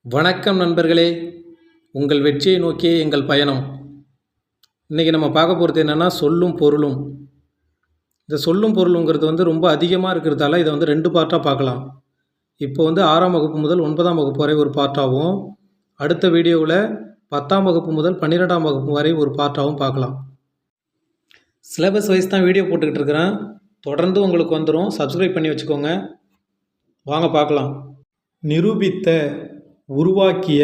வணக்கம் நண்பர்களே, உங்கள் வெற்றியை நோக்கியே எங்கள் பயணம். இன்றைக்கி நம்ம பார்க்க போகிறது என்னென்னா சொல்லும் பொருளும். இந்த சொல்லும் பொருளுங்கிறது ரொம்ப அதிகமாக இருக்கிறதால இதை 2 பார்ட்டாக பார்க்கலாம். இப்போ 6ஆம் வகுப்பு முதல் 9ஆம் வகுப்பு வரை ஒரு பார்ட்டாகவும், அடுத்த வீடியோவில் 10ஆம் வகுப்பு முதல் 12ஆம் வகுப்பு வரை ஒரு பார்ட்டாகவும் பார்க்கலாம். சிலபஸ் வைஸ் தான் வீடியோ போட்டுக்கிட்டு இருக்கிறேன். தொடர்ந்து உங்களுக்கு வந்துடும். சப்ஸ்கிரைப் பண்ணி வச்சுக்கோங்க. வாங்க பார்க்கலாம். நிரூபித்த, உருவாக்கிய,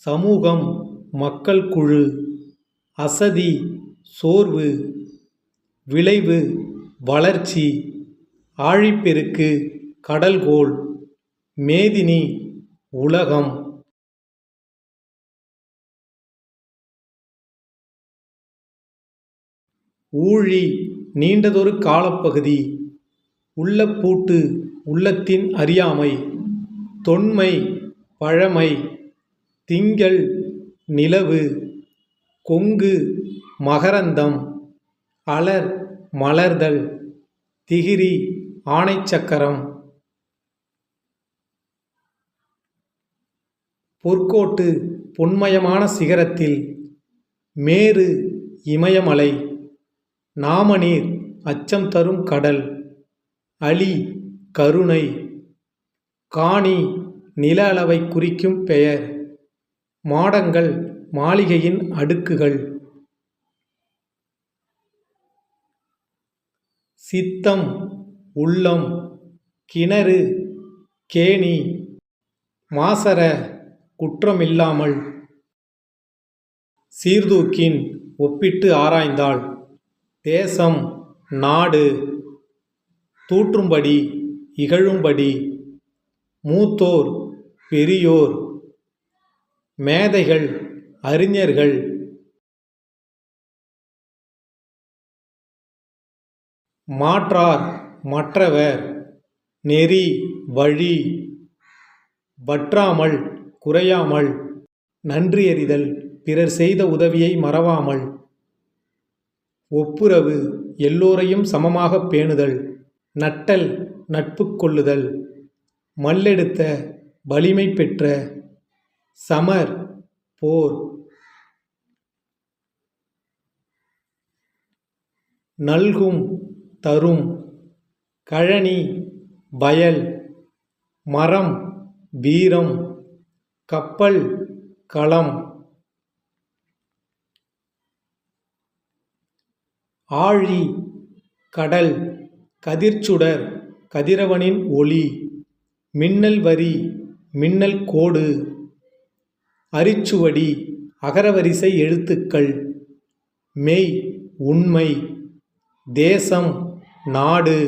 சமூகம், மக்கள் குழு, அசதி, சோர்வு, விளைவு, வளர்ச்சி, ஆழிப்பெருக்கு, கடல்கோள், மேதினி, உலகம். ஊழி, நீண்டதொரு காலப்பகுதி, உள்ளப்பூட்டு, உள்ளத்தின் அறியாமை, தொன்மை, பழமை, திங்கள், நிலவு, கொங்கு, மகரந்தம், அலர், மலர்தல், திகிரி, ஆணைச்சக்கரம், பொற்கோட்டு, பொன்மயமான சிகரத்தில், மேரு, இமயமலை, நாமநீர், அச்சம் தரும் கடல், அலி, கருணை, காணி, நில அளவை குறிக்கும் பெயர், மாடங்கள், மாளிகையின் அடுக்குகள், சித்தம், உள்ளம், கிணறு, கேணி, மாசற, குற்றமில்லாமல், சீர்தூக்கின், ஒப்பிட்டு ஆராய்ந்தாள், தேசம், நாடு, தூற்றும்படி, இகழும்படி, மூத்தோர், பெரியோர், மேதைகள், அறிஞர்கள், மாற்றார், மற்றவர், நெறி, வழி, வற்றாமல், குறையாமல், நன்றியறிதல், பிறர் செய்த உதவியை மறவாமல், ஒப்புரவு, எல்லோரையும் சமமாக பேணுதல், நட்டல், நட்பு கொள்ளுதல், மல்லெடுத்த, வலிமை பெற்ற, சமர், போர், நல்கும், தரும், கழனி, வயல், மரம், வீரம், கப்பல், களம், ஆழி, கடல், கதிர்ச்சுடர், கதிரவனின் ஒளி, மின்னல் வரி, மின்னல் கோடு, அரிச்சுவடி, அகரவரிசை எழுத்துக்கள், மெய், உண்மை, தேசம், நாடு,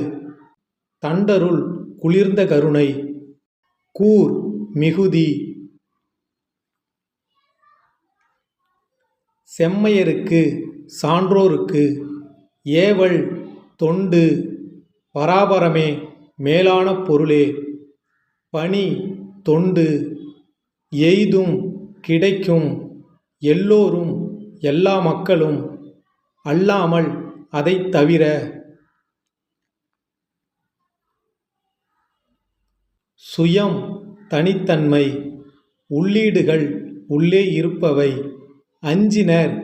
தண்டருள், குளிர்ந்த கருணை, கூர், மிகுதி, செம்மையருக்கு, சான்றோருக்கு, ஏவல், தொண்டு, பராபரமே, மேலான பொருளே, பணி, தொண்டு, எய்தும், கிடைக்கும், எல்லோரும், எல்லா மக்களும், அல்லாமல், அதைத் தவிர, சுயம், தனித்தன்மை, உள்ளீடுகள், உள்ளே இருப்பவை, அஞ்சினர்,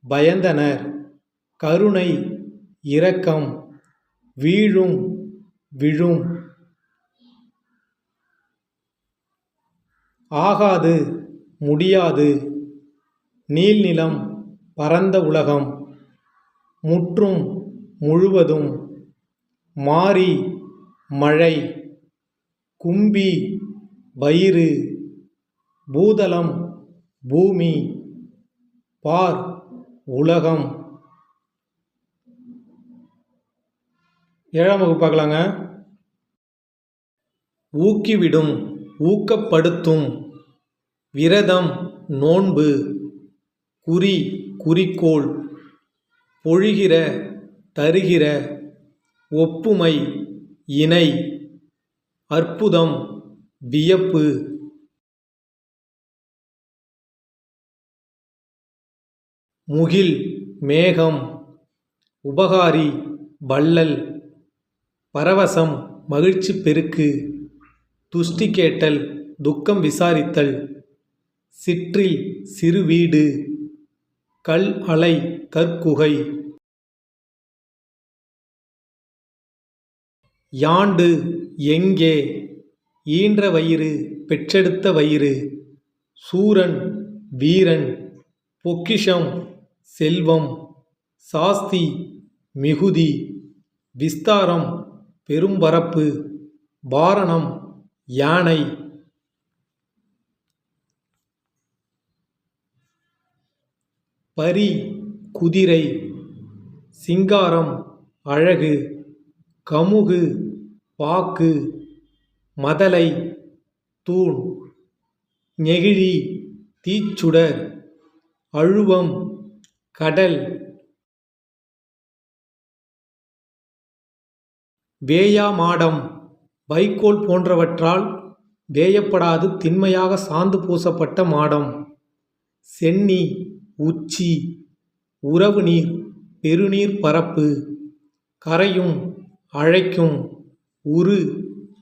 பயந்தனர், கருணை, இரக்கம், வீழும், விழும், ஆகாது, முடியாது, நீள்நிலம், பரந்த உலகம், முற்றும், முழுவதும், மாரி, மழை, கும்பி, வயிறு, பூதலம், பூமி, பார், உலகம். 7ஆம் வகுப்பு பார்க்கலாங்க. ஊக்கிவிடும், ஊக்கப்படுத்தும், விரதம், நோன்பு, குறி, குறிக்கோள், பொழிகிற, தருகிற, ஒப்புமை, இணை, அற்புதம், வியப்பு, முகில், மேகம், உபகாரி, வள்ளல், பரவசம், மகிழ்ச்சி பெருக்கு, துஷ்டி கேட்டல், துக்கம் விசாரித்தல். சிற்றில் சிறு வீடு. கல் அலை கற்குகை. யாண்டு எங்கே. ஈன்ற வயிறு பெற்றெடுத்த வயிறு. சூரன் வீரன். பொக்கிஷம் செல்வம். சாஸ்தி மிகுதி. விஸ்தாரம் பெரும்பரப்பு. வாரணம் யானை. பரி குதிரை. சிங்காரம் அழகு. கமுகு பாக்கு. மதலை தூண். நெகிழி தீச்சுடர். அழுவம் கடல். வேயா மாடம் வைக்கோல் போன்றவற்றால் வேயப்படாது திண்மையாக சாந்து பூசப்பட்ட மாடம். சென்னி உச்சி. உறவு நீர் பெருநீர் பரப்பு. கரையும் அழைக்கும். உரு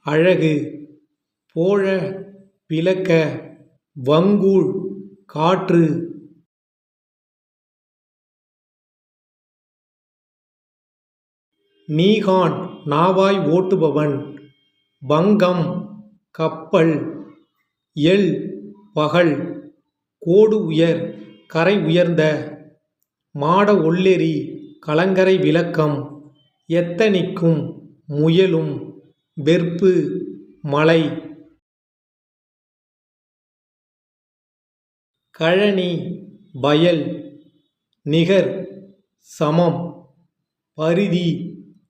அழகு. போழ விளக்க. வங்கூழ் காற்று. நீகான் நாவாய் ஓட்டுபவன். வங்கம் கப்பல். எள் பகல். கோடு உயர் கரை உயர்ந்த. மாட ஒள்ளெரி கலங்கரை விளக்கம். எத்தனிக்கும் முயலும். வெற்பு மலை. கழனி வயல். நிகர் சமம். பரிதி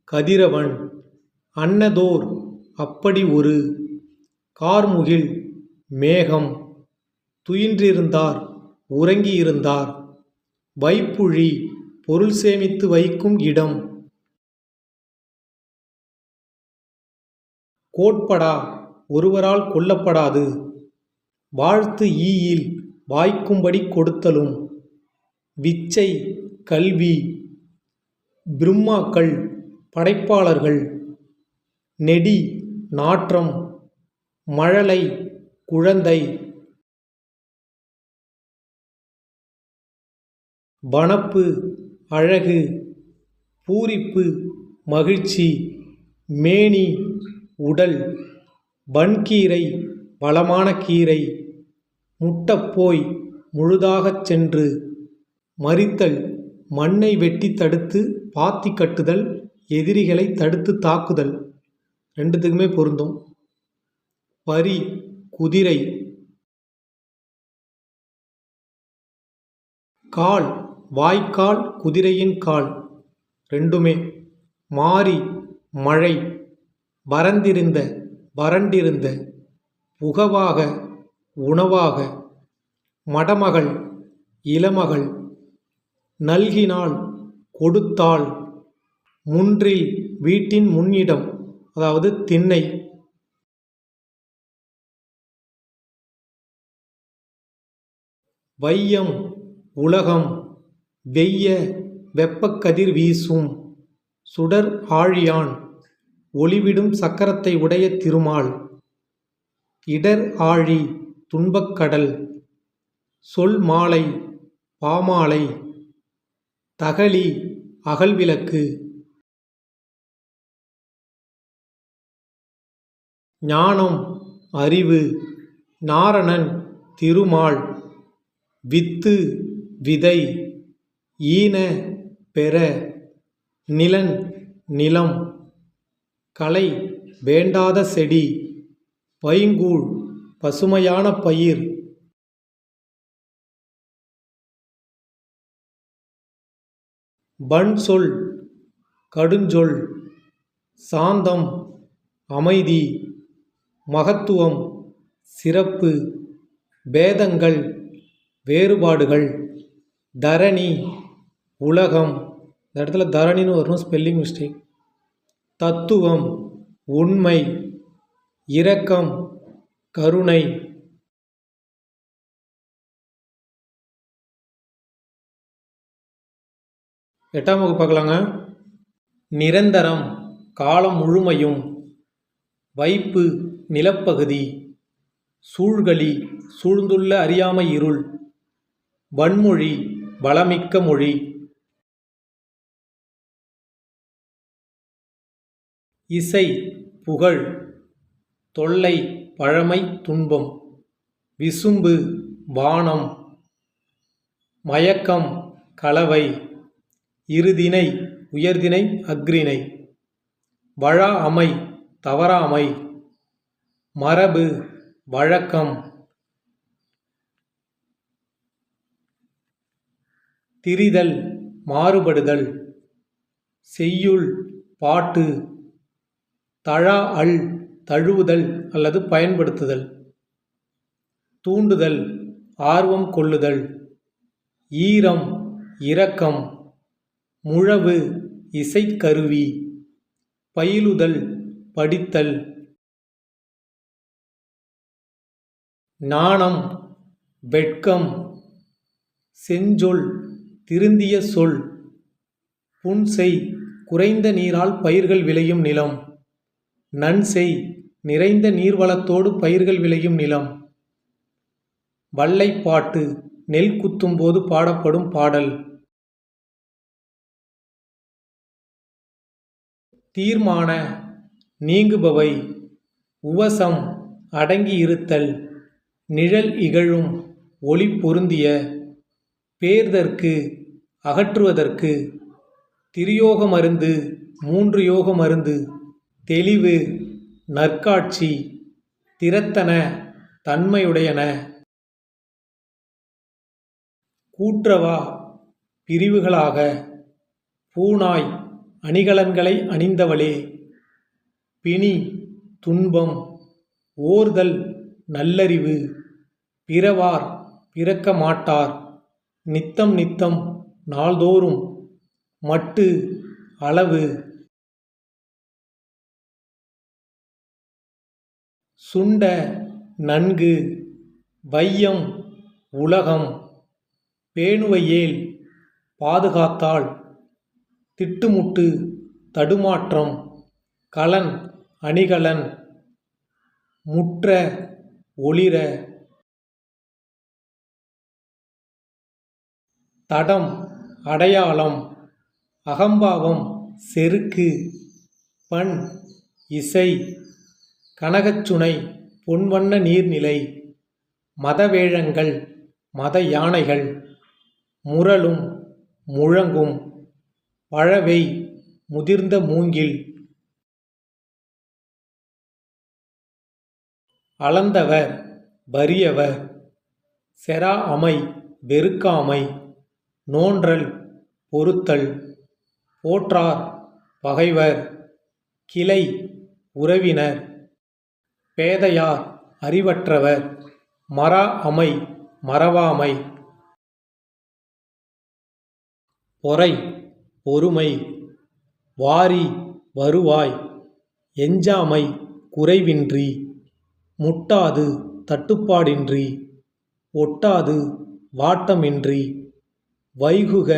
கதிரவன். அன்னதோர் அப்படி ஒரு. கார்முகில் மேகம். துயின்றிருந்தார் உறங்கியிருந்தார். வைப்புழி பொருள் சேமித்து வைக்கும் இடம். கோட்படா ஒருவரால் கொல்லப்படாது. வாழ்த்து ஈயில் வாய்க்கும்படி கொடுத்தலும். விச்சை கல்வி. பிரம்மாக்கள் படைப்பாளர்கள். நெடி நாற்றம். மழலை குழந்தை. வனப்பு அழகு. பூரிப்பு மகிழ்ச்சி. மேனி உடல். வன்கீரை வளமான கீரை. முட்டப்போய் முழுதாகச் சென்று. மறித்தல் மண்ணை வெட்டி தடுத்து பாத்தி கட்டுதல். எதிரிகளை தடுத்து தாக்குதல். ரெண்டுத்துக்குமே பொருந்தும். பரி குதிரை. கால் வாய்க்கால் குதிரையின் கால். ரெண்டுமே. மாரி மழை. பரந்திருந்த வறண்டிருந்த. புகவாக உணவாக. மடமகள் இளமகள். நல்கினாள் கொடுத்தாள். முன்றில் வீட்டின் முன்னிடம் அதாவது திண்ணை. வையம் உலகம். வெய்ய வெப்பக்கதிர் வீசும். சுடர் ஆழியான். ஒளிவிடும் சக்கரத்தை உடைய திருமால். இடர் ஆழி துன்பக்கடல். சொல் மாலை பாமாலை. தகளி அகல்விளக்கு. ஞானம் அறிவு. நாரணன் திருமால். வித்து விதை. ஈன பெற. நிலன் நிலம். களை வேண்டாத செடி. பைங்கூழ் பசுமையான பயிர். வன்சொல் கடுஞ்சொல். சாந்தம் அமைதி. மகத்துவம் சிறப்பு. பேதங்கள் வேறுபாடுகள். தரணி உலகம். இந்த இடத்துல தரணின்னு வரணும், ஸ்பெல்லிங் மிஸ்டேக். தத்துவம் உண்மை. இரக்கம் கருணை. எட்டாம் வகுப்பு பார்க்கலாங்க. நிரந்தரம் காலம் முழுமையும். வைப்பு நிலப்பகுதி. சூழ்களி சூழ்ந்துள்ள அறியாமை இருள். வன்மொழி வளமிக்க மொழி. இசை புகழ். தொல்லை பழமை துன்பம். விசும்பு வானம். மயக்கம் கலவை. இருதினை உயர்தினை அஃறிணை. வழா அமை தவறாமை. மரபு வழக்கம். திரிதல் மாறுபடுதல். செய்யுள் பாட்டு. தழா அல் தழுவுதல் அல்லது பயன்படுத்துதல். தூண்டுதல் ஆர்வம் கொள்ளுதல். ஈரம் இரக்கம். முழவு இசைக்கருவி. பயிலுதல் படித்தல். நாணம் வெட்கம். செஞ்சொல் திருந்திய சொல். புன்செய் குறைந்த நீரால் பயிர்கள் விளையும் நிலம். நன்செய் நிறைந்த நீர்வளத்தோடு பயிர்கள் விளையும் நிலம். வல்லைப்பாட்டு நெல் குத்தும்போது பாடப்படும் பாடல். தீர்மான நீங்குபவை. உவசம் அடங்கி இருத்தல். நிழல் இகழும் ஒளி பொருந்திய. பேர்தற்கு அகற்றுவதற்கு. திரியோக மருந்து 3 யோக மருந்து. தெளிவு நற்காட்சி. திறத்தன தன்மையுடையன. கூற்றவா பிரிவுகளாக. பூனாய் அணிகலன்களை அணிந்தவளே. பிணி துன்பம். ஓர்தல் நல்லறிவு. பிறவார் பிறக்க மாட்டார். நித்தம் நித்தம் நாள்தோறும். மட்டு அளவு. சுண்ட நன்கு. வையம் உலகம். பேணுவையேல் பாதுகாத்தாள். திட்டுமுட்டு தடுமாற்றம். கலன் அணிகலன். முற்ற ஒளிர. தடம் அடையாளம். அகம்பாவம் செருக்கு. பண் இசை. கனகச்சுனை பொன்வண்ண நீர்நிலை. மதவேழங்கள் மத யானைகள். முரலும் முழங்கும். பழவை முதிர்ந்த மூங்கில். அளந்தவர் வறியவர். செரா அமை வெறுக்காமை. நோன்றல் பொறுத்தல். போற்றார் பகைவர். கிளை உறவினர். பேதையார் அறிவற்றவர். மரா அமை மறவாமை. பொறை பொறுமை. வாரி வருவாய். எஞ்சாமை குறைவின்றி. முட்டாது தட்டுப்பாடின்றி. ஒட்டாது வாட்டமின்றி. வைகுக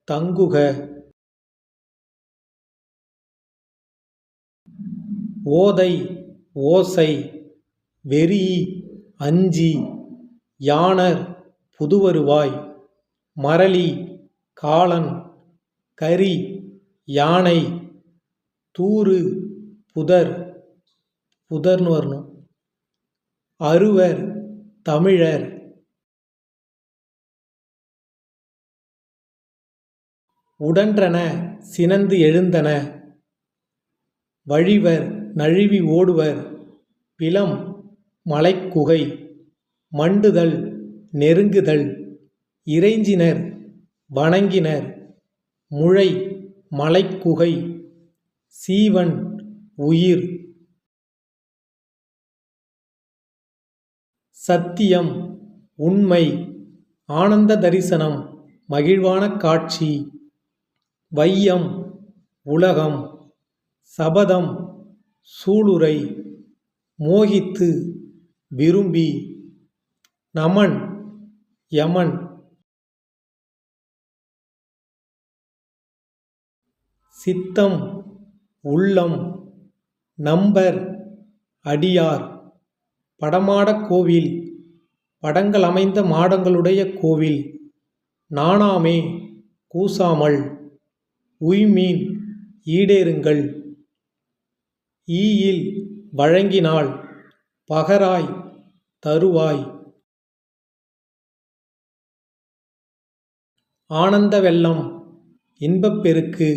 தங்குக. ஓதை ஓசை. வெறி அஞ்சி. யாணர் புதுவருவாய். மரளி காளன். கரி யானை. தூறு புதர். புதர்னு வரணும். அருவர் தமிழர். உடன்றன சினந்து எழுந்தன. வழிவர் நழுவி ஓடுவர். பிலம் மலைக்குகை. மண்டுதல் நெருங்குதல். இறைஞ்சினர் வணங்கினர். முழை மலைக்குகை. சீவன் உயிர். சத்தியம் உண்மை. ஆனந்த தரிசனம் மகிழ்வான காட்சி. வையம் உலகம். சபதம் சூளுரை. மோகித்து விரும்பி. நமன் யமன். சித்தம் உள்ளம். நம்பர் அடியார். படமாடக் கோவில் படங்கள் அமைந்த மாடங்களுடைய கோவில். நாணாமே கூசாமல் உய்மீன் ஈடேறுங்கள். ஈயில் வழங்கினால் பகராய் தருவாய். ஆனந்த வெள்ளம் இன்பப் பெருக்கு.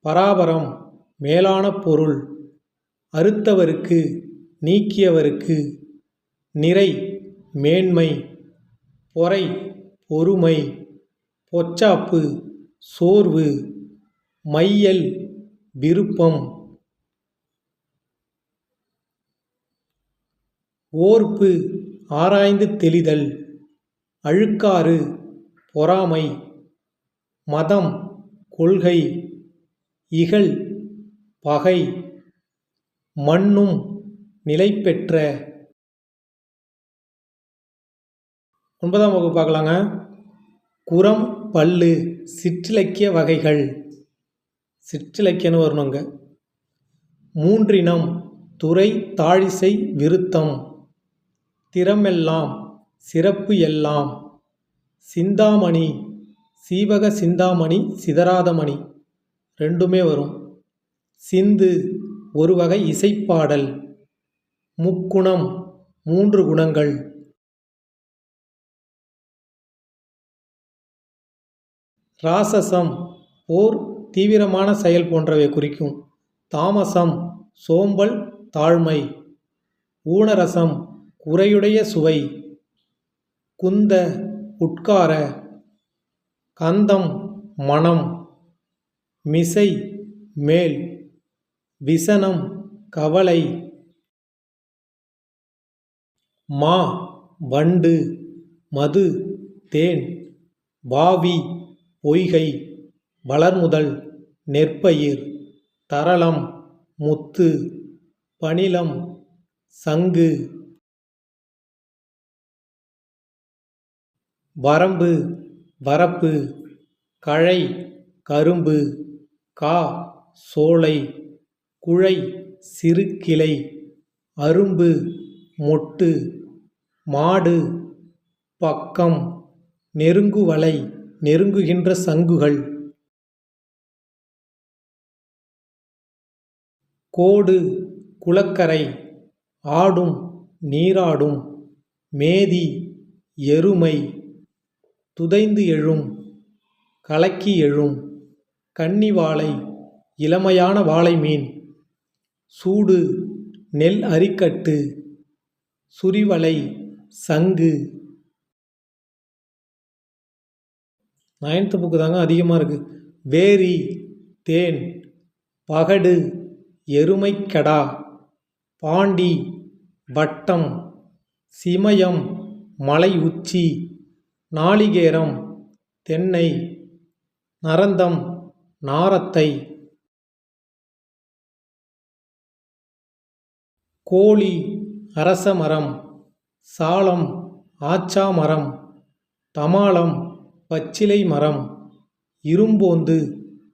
பராபரம் மேலான பொருள். அறுத்தவருக்கு நீக்கியவருக்கு. நிறை மேன்மை. பொறை பொறுமை. பொச்சாப்பு சோர்வு. மையல் விருப்பம். ஓர்ப்பு ஆராய்ந்து தெளிதல். அழுக்காறு பொறாமை. மதம் கொள்கை. இகல் பகை. மன்னும் நிலைபெற்ற. 9ஆம் வகுப்பு பார்க்கலாங்க. குரம் பல்லு சிற்றிலக்கிய வகைகள். சிற்றிலக்கியன்னு வரணுங்க. மூன்றினம் துறை தாழிசை விருத்தம். திறமெல்லாம் சிறப்பு எல்லாம். சிந்தாமணி சீவக சிந்தாமணி சிதறாதமணி ரெண்டுமே வரும். சிந்து ஒரு வகை இசைப்பாடல். முக்குணம் 3 குணங்கள். ராசசம் போர் தீவிரமான செயல் போன்றவை குறிக்கும். தாமசம் சோம்பல் தாழ்மை. ஊனரசம் குறையுடைய சுவை. குந்த உட்கார. கந்தம் மனம். மிசை மேல். விசனம் கவலை. மா வண்டு. மது தேன். வாவி பொய்கை. வளர்முதல் நெற்பயிர். தரளம் முத்து. பணிலம் சங்கு. வரம்பு வரப்பு. கழை கரும்பு. கா சோலை. குழை சிறு கிளை. அரும்பு மொட்டு. மாடு பக்கம். நெருங்குவலை நெருங்குகின்ற சங்குகள். கோடு குளக்கரை. ஆடும் நீராடும். மேதி எருமை. துதைந்து எழும் கலக்கி எழும். கன்னி வாழை இளமையான வாழை மீன். சூடு நெல் அரிக்கட்டு. சுரிவலை சங்கு. 9th புக்கு தாங்க அதிகமாக இருக்குது. வேரி தேன். பகடு எருமைக்கடா. பாண்டி வட்டம். சிமயம் மலை உச்சி. நாளிகேரம் தென்னை. நரந்தம் நாரத்தை. கோழி அரசமரம். சாலம் ஆச்சா மரம். தமாலம் பச்சிலை மரம். இரும்போந்து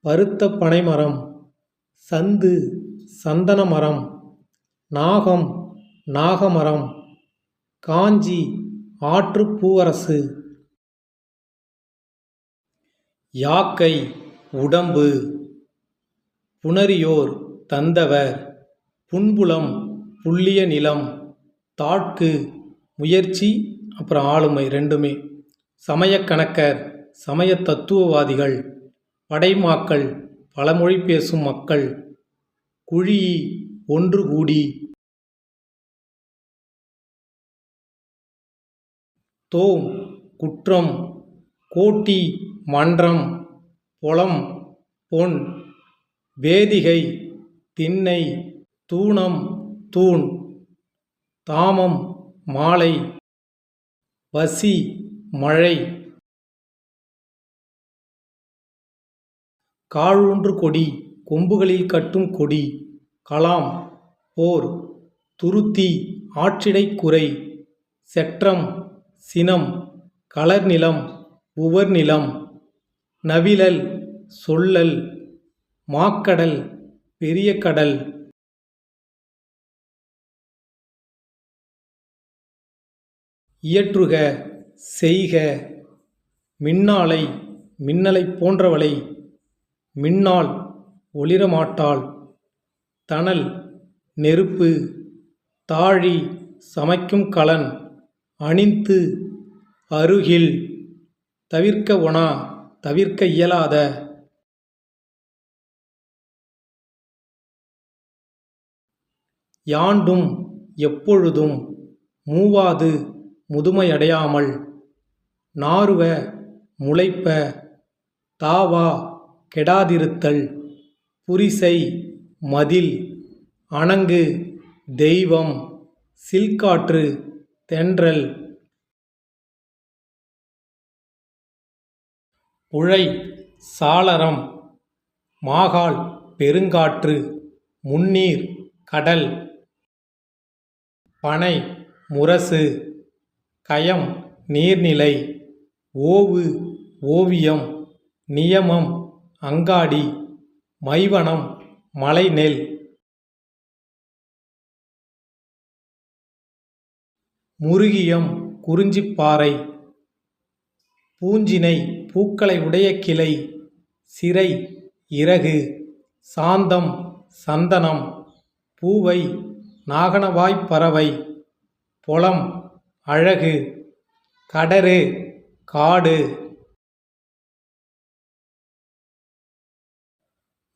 பருத்த பனைமரம். சந்து சந்தன மரம். நாகம் நாகமரம். காஞ்சி ஆற்று பூவரசு. யாக்கை உடம்பு. புணரியோர் தந்தவர். புன்புலம் புல்லிய நிலம். தாட்கு முயற்சி அப்புறம் ஆளுமை ரெண்டுமே. சமயக்கணக்கர் சமய தத்துவவாதிகள். படைமாக்கள் பலமொழி பேசும் மக்கள். குழியி ஒன்று கூடி. தோம் குற்றம். கோட்டி மன்றம். பொலம் பொன். வேதிகை திண்ணை. தூணம் தூண். தாமம் மாலை. வசி மழை. காழூன்று கொடி கொம்புகளில் கட்டும் கொடி. கலாம் போர். துருத்தி ஆற்றிடைக் குறை. செற்றம் சினம். கலர்நிலம் உவர்நிலம். நவிலல் சொல்லல். மாக்கடல் பெரிய கடல். இயற்றுக செய்க. மின்னாளை மின்னலைப் போன்றவளை மின்னாள் ஒளிரமாட்டாள். தணல் நெருப்பு. தாழி சமைக்கும் கலன். அணிந்து அருகில். தவிர்க்க ஒணா தவிர்க்க இயலாத. யாண்டும் எப்பொழுதும் மூவாது முதுமையடையாமல். நாறுவ முளைப்ப. தாவா கெடாதிருத்தல். புரிசை மதில். அணங்கு தெய்வம். சில்காற்று தென்றல். புழை சாளரம். மாகாள் பெருங்காற்று. முன்னீர் கடல். பனை முரசு. கயம் நீர்நிலை. ஓவு ஓவியம். நியமம் அங்காடி. மைவனம் மலைநெல். முருகியம் குறிஞ்சிப்பாறை. பூஞ்சினை பூக்களை உடைய கிளை. சிறை இறகு. சாந்தம் சந்தனம். பூவை நாகனவாய்ப் பறவை. பொலம் அழகு. கடரு காடு.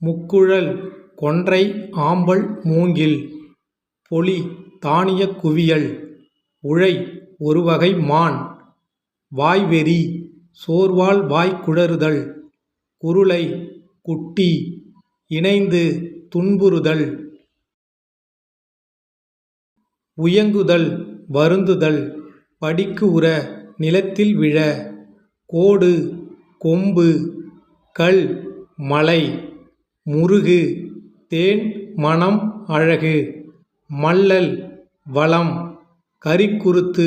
முக்குழல் கொன்றை ஆம்பல் மூங்கில். பொலி தானியக் குவியல். உழை ஒருவகை மான். வாய்வெறி சோர்வால் வாய்க்குழறுதல். குருளை குட்டி. இணைந்து துன்புறுதல். உயங்குதல் வருந்துதல். படிக்கு உற நிலத்தில் விழ. கோடு கொம்பு. கல் மலை. முருகு தேன் மணம் அழகு. மல்லல் வளம். கரிக்குருத்து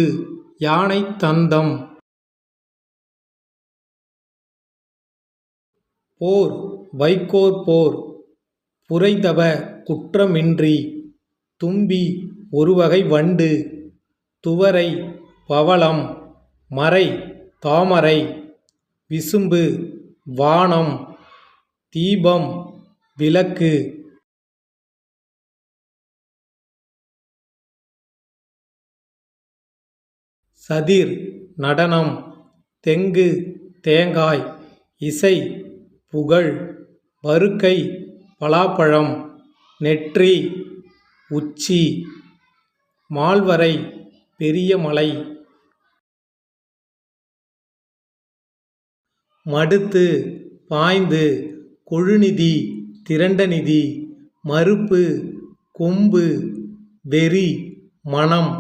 யானை தந்தம். போர் வைக்கோற் போர். புரைதவ குற்றமின்றி. தும்பி ஒருவகை வண்டு. துவரை பவளம். மறை தாமரை. விசும்பு வானம். தீபம் விளக்கு. சதிர் நடனம். தெங்கு தேங்காய். இசை புகழ். வருக்கை பலாப்பழம். நெற்றி உச்சி. மால்வரை பெரிய மலை. மடுத்து பாய்ந்து. கொழுநிதி திரண்ட நிதி. மருப்பு கொம்பு. வெறி மனம்.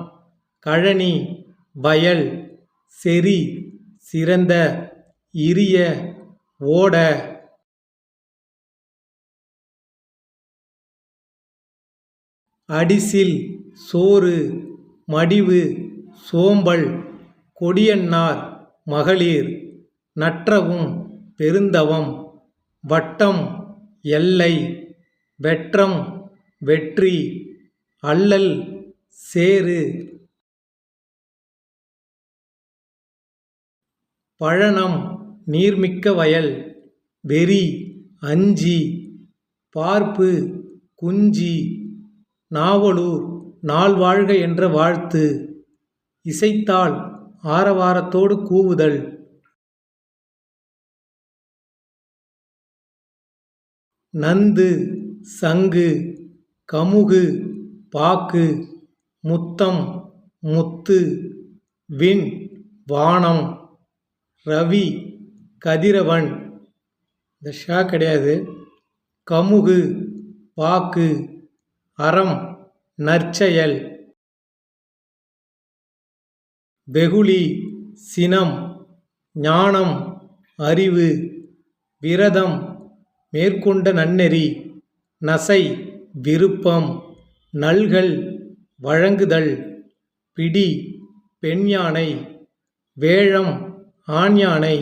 கழனி வயல். செறி சிறந்த. இரிய ஓட. அடிசில் சோறு. மடிவு சோம்பல். கொடியன்னார் மகளிர். நற்றவும் பெருந்தவம். வட்டம் எல்லை. வெற்றம் வெற்றி. அல்லல் சேறு. பழனம் நீர்மிக்க வயல். வெறி அஞ்சி. பார்ப்பு குஞ்சி. நாவலூர் நாள் வாழ்க என்ற வாழ்த்து. இசைத்தால் ஆரவாரத்தோடு கூவுதல். நந்து சங்கு. கமுகு பாக்கு. முத்தம் முத்து. விண் வானம். ரவி கதிரவன். இந்த ஷா கிடையாது. கமுகு பாக்கு. அறம் நற்செயல். வெகுளி சினம். ஞானம் அறிவு. விரதம் மேற்கொண்ட நன்னெறி. நசை விருப்பம். நல்கல் வழங்குதல். பிடி பெண் யானை. வேழம் ஆண் யானை.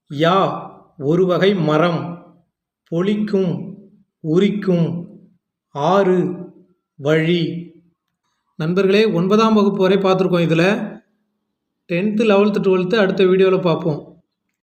யா ஒருவகை மரம். பொழிக்கும் உரிக்கும். ஆறு வழி. நண்பர்களே 9ஆம் வகுப்பு வரை பார்த்துருக்கோம். இதில் 10th 11th 12th அடுத்த வீடியோவில் பார்ப்போம்.